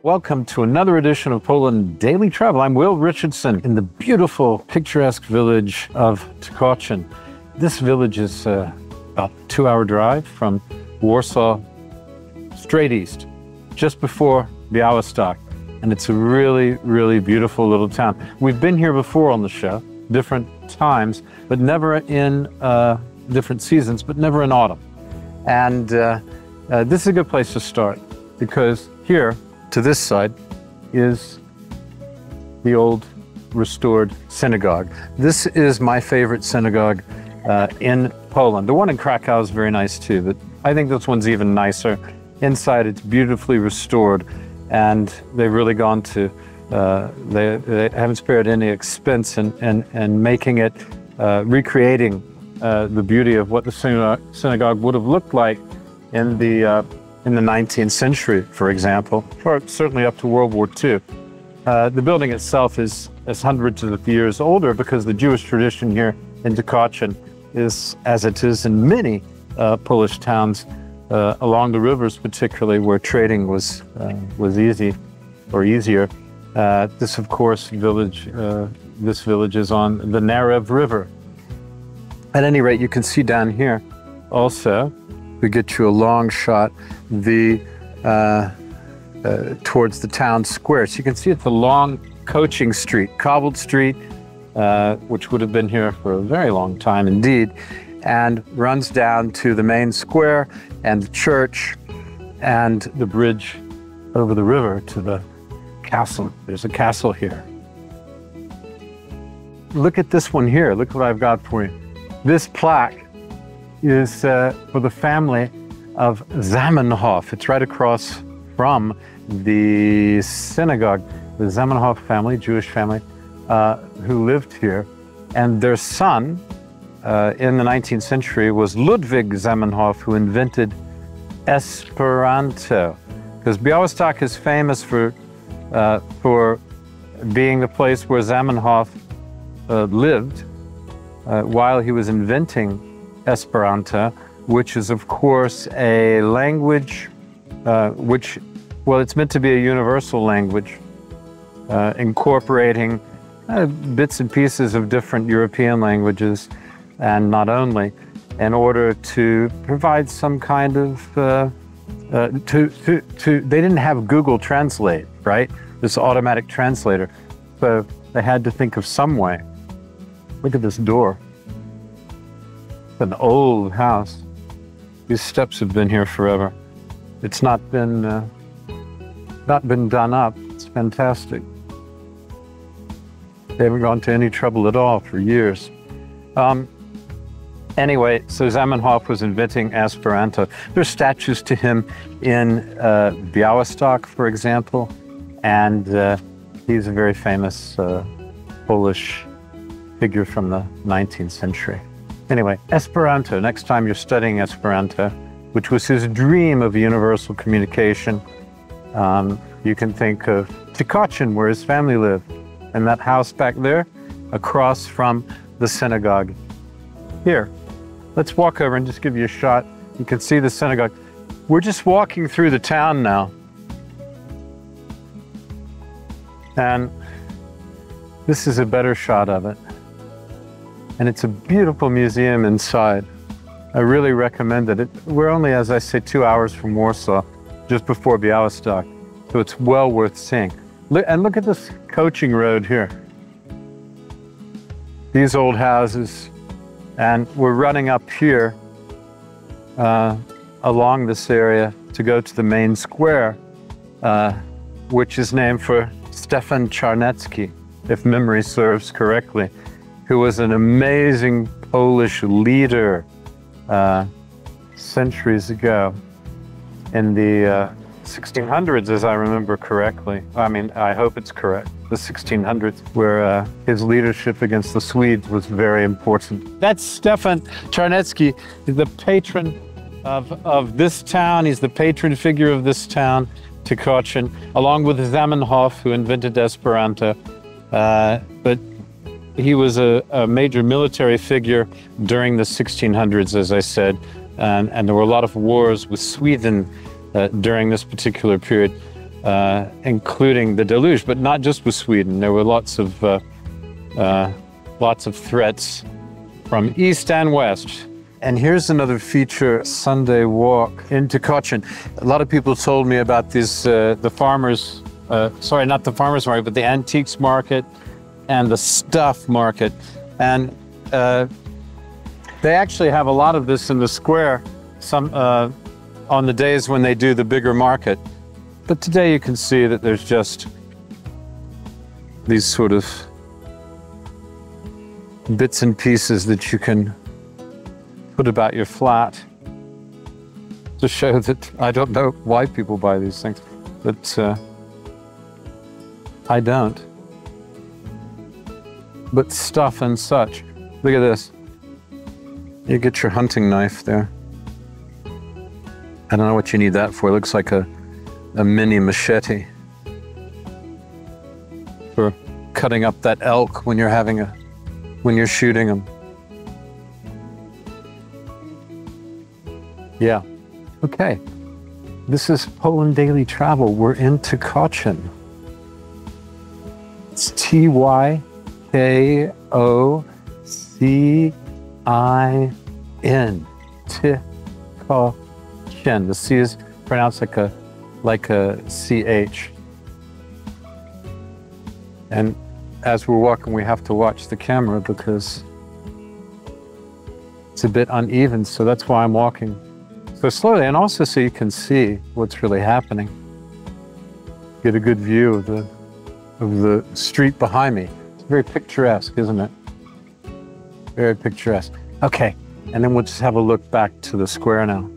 Welcome to another edition of Poland Daily Travel. I'm Will Richardson in the beautiful, picturesque village of Tykocin. This village is about a 2-hour drive from Warsaw, straight east, just before Białystok. And it's a really, really beautiful little town. We've been here before on the show, different times, but never in different seasons, but never in autumn. And this is a good place to start because here, to this side, is the old restored synagogue. This is my favorite synagogue in Poland. The one in Krakow is very nice too, but I think this one's even nicer. Inside it's beautifully restored, and they've really gone to, they haven't spared any expense in making it, recreating the beauty of what the synagogue would have looked like in the 19th century, for example, or certainly up to World War II. The building itself is hundreds of years older because the Jewish tradition here in Tykocin is, as it is in many Polish towns along the rivers, particularly where trading was easy or easier. This, of course, this village is on the Narew River. At any rate, you can see down here also, we get you a long shot towards the town square. So you can see it's a long coaching street, cobbled street, which would have been here for a very long time indeed, and runs down to the main square and the church and the bridge over the river to the castle. There's a castle here. Look at this one here. Look what I've got for you. This plaque is for the family of Zamenhof. It's right across from the synagogue. The Zamenhof family, Jewish family, who lived here. And their son in the 19th century was Ludwig Zamenhof, who invented Esperanto. Because Białystok is famous for being the place where Zamenhof lived while he was inventing Esperanto, which is, of course, a language it's meant to be a universal language, incorporating bits and pieces of different European languages, and not only, in order to provide some kind of, they didn't have Google Translate, right? This automatic translator. So they had to think of some way. Look at this door. It's an old house. These steps have been here forever. It's not been done up. It's fantastic. They haven't gone to any trouble at all for years. Anyway, so Zamenhof was inventing Esperanto. There's statues to him in Białystok, for example, and he's a very famous Polish figure from the 19th century. Anyway, Esperanto, next time you're studying Esperanto, which was his dream of universal communication, you can think of Tykocin, where his family lived, and that house back there across from the synagogue. Here, let's walk over and just give you a shot. You can see the synagogue. We're just walking through the town now. And this is a better shot of it. And it's a beautiful museum inside. I really recommend it. We're only, as I say, 2 hours from Warsaw, just before Białystok, so it's well worth seeing. And look at this coaching road here. These old houses, and we're running up here along this area to go to the main square, which is named for Stefan Czarnecki, if memory serves correctly, who was an amazing Polish leader centuries ago in the 1600s, as I remember correctly. I mean, I hope it's correct. The 1600s, where his leadership against the Swedes was very important. That's Stefan Czarnecki, the patron of this town. He's the patron figure of this town, Tykocin, along with Zamenhof, who invented Esperanto. But he was a major military figure during the 1600s, as I said, and there were a lot of wars with Sweden during this particular period. including the deluge, but not just with Sweden. There were lots of threats from east and west. And here's another feature, Sunday walk in Tykocin. A lot of people told me about these, the farmers, sorry, not the farmers market, but the antiques market and the stuff market. And they actually have a lot of this in the square on the days when they do the bigger market. But today you can see that there's just these sort of bits and pieces that you can put about your flat to show that I don't know why people buy these things, but I don't. But stuff and such. Look at this. You get your hunting knife there. I don't know what you need that for. It looks like a mini machete for cutting up that elk when you're shooting them. Yeah. Okay. This is Poland Daily Travel. We're in Tykocin. It's Tykocin. Tykocin. The C is pronounced like a CH. And as we're walking, we have to watch the camera because it's a bit uneven, so that's why I'm walking so slowly, and also so you can see what's really happening. Get a good view of the street behind me. It's very picturesque, isn't it? Very picturesque. Okay, and then we'll just have a look back to the square now.